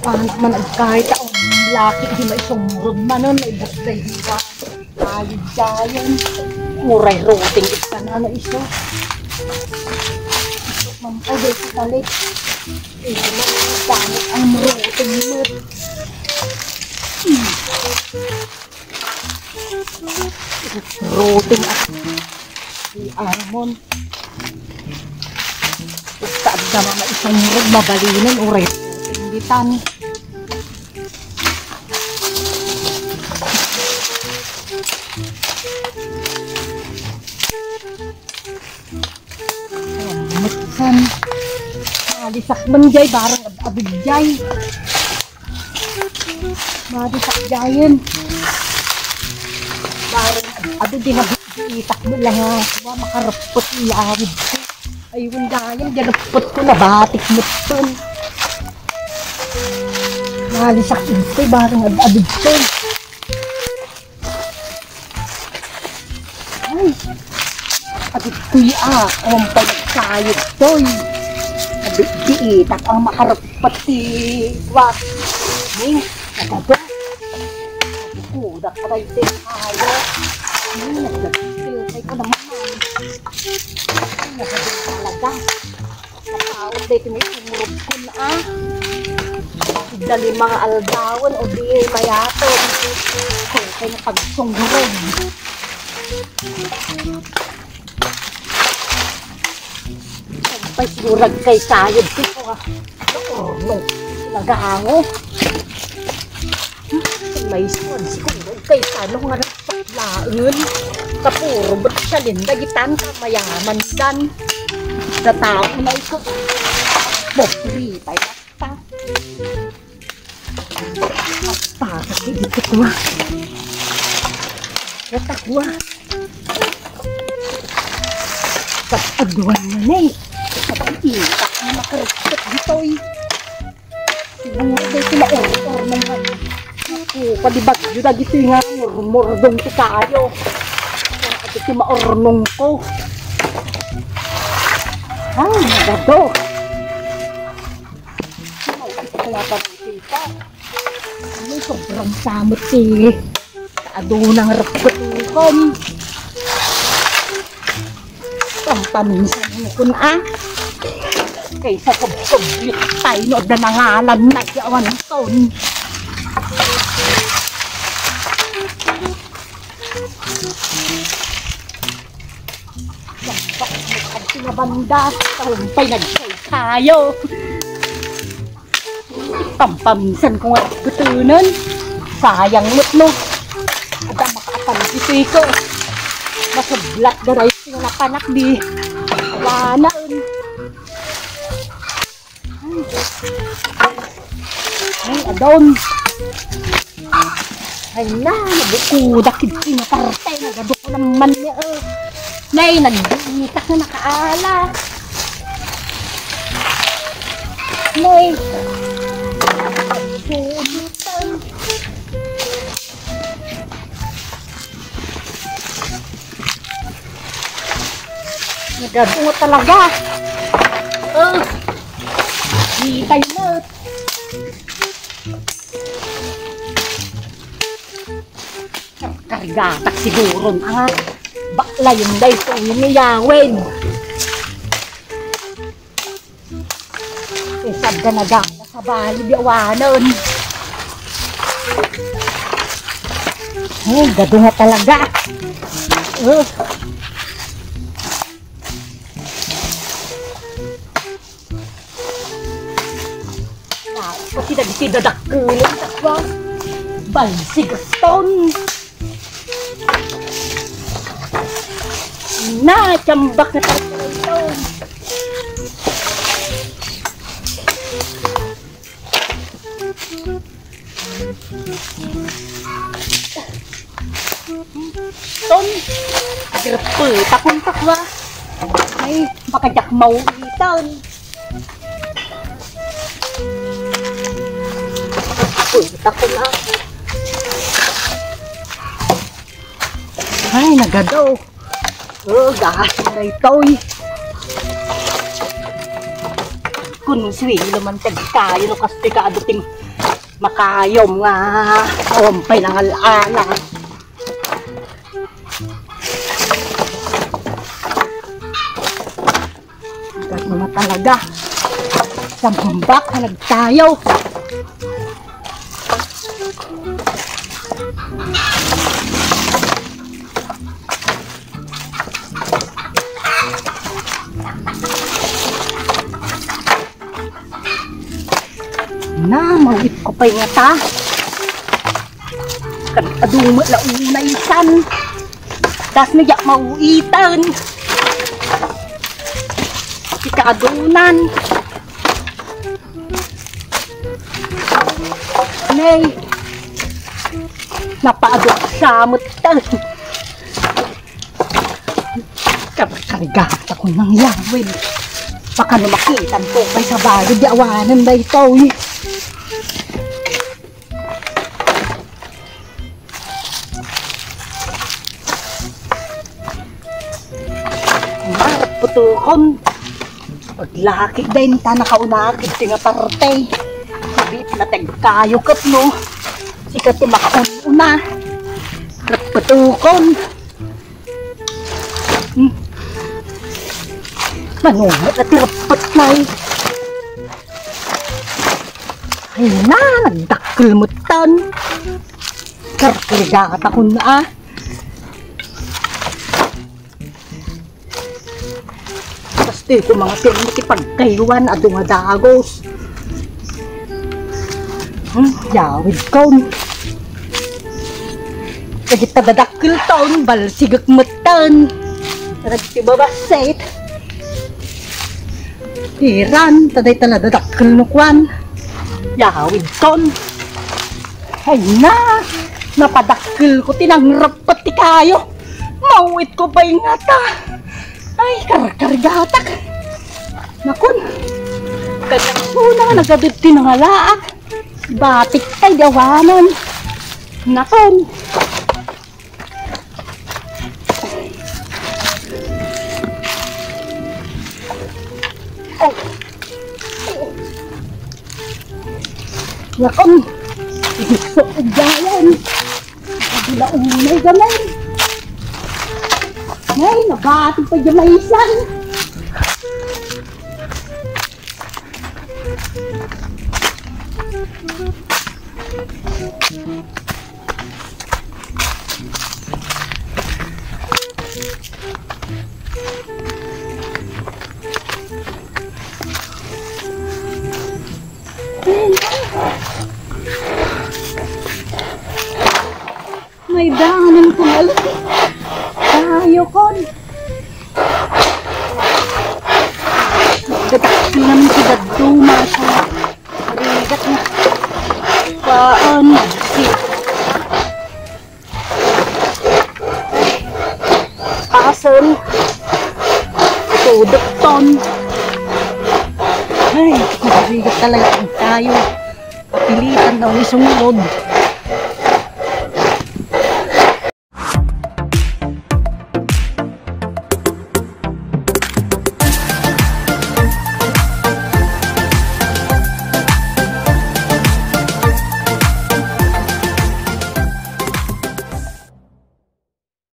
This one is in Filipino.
Paano man ang kahit taong laki di may sumurod man nun, may busday diwa. Ayod dayan. Muray roting isa na na isa. Isok mampay day sa talit. Ito na damot ang roting mo. Roting at si Armon. Saan naman na isang murag mabalinan o rin. Tingitan. Ayan, matsan. Malisak man jay, barang abig jay. Malisak jayan. Barang abig din itak mo lang ha. Makarapot ilawid ko. Ayun dahil, ganapot ko na batik mo ito. Malisak ito, barang abig ito. Ay, abig ito'y ang pagkayot ito. Abig diitak ang makarapot wak. Ay, nagado. Abig kudak ka rin din tayo. Ay, nagdagpiltay ko naman. Nagado talaga. Nakaot dito may sumurog ko na Dali mga aldawan o di mayato. Kaya na pagsungurog. Sampay sigurag kay sayod ko no, nagahango. May squad sigurag kay sano nga nagpatlaun. Kapuro ba't siya lindagitan ka mayaman dan. Sa tao na ito. Bokri tayo basta. Basta kasi dito ko natakwa. Sa aduan na eh. Sa iitak na makarapit dito eh. Siguro tayo sila or mga padibag yun na dito nga murmurdong ko tayo. At ito maornong ko. Ay, nagado. Kaya pa kita. Ano, sobrang samot si adunang raputukon. Pampaminsan mo ko na kaysa kubit tayo no na nangalan na yawan ton. Banda, talumpay nagsay tayo. Pampaminsan ko nga gutunan. Sayang mo't no. Ada makaapanagitoy ko. Masublat daray sila na panak di. Awanaan. Ay, adon. Ay na, nabukudakid sinakarte. Nagado ko naman niya. Nay, nagdiitak na nakaala. Nay. Suditan. Nagado talaga. Hitay mo. Karigatak siguro na. Bakla yung dahil yung niyawin. Isab ka na gana sa bali biawanan. Ay, gado nga talaga. Pati nagsidadak kulong takwa. Balsigaston. Na, chambak na talaga ito. Ton, agirapul, takong-tak ba? Ay, makajak maulitan. Takong na. Ay, nagadaw. Gahas na ito eh. kun swing lumantag kayo no kasi ka aduting makayom nga ompay ng alala. Kat mga talaga sa bambak na nagtayaw. Na, mawit ko pa nga ta. Kan aduma la unay san. Das nagyak mauitan. Ikaadunan. Nay. Napaadok sa mutan. Karigata ko ng yawin. Baka na makitan po kay sa bago di awanan ba ito eh. Putukon. Paglaki din ta nakaunakit nga parte. Sabit na tagkayo kat no. Sikat makauna. Kat putukon. Manunod at irapat na eh. Ay na, nagdakil mo tan. Karkiligat ako na ah. Basta ko mga pinakipagkayuan at dumadagos. Yawid ko. Kagit tadadakil taon, balsigak mo tan. Nagtibabasit. Hiran, taday taladadakil no kwan. Yawid kon. Ay na, napadakil ko tinangrapat ti kayo. Mauwit ko ba yung ata? Ay, karagatak. Nakon, kanyang una nga nagadudti ng alaak. Batik tay dawanan. Nakon. Oh. Nakon. Gusto ko dyan. Nagulaunay gamay. Ngay, nabating pa dyan maisan. May dahanan kong alam. Tayo kon. Nagdatakil naman si Daduma sa rigat na. Paan si Asan Tudok ton. Ay, nagrigat talaga tayo. Pilitan daw ni sumunod.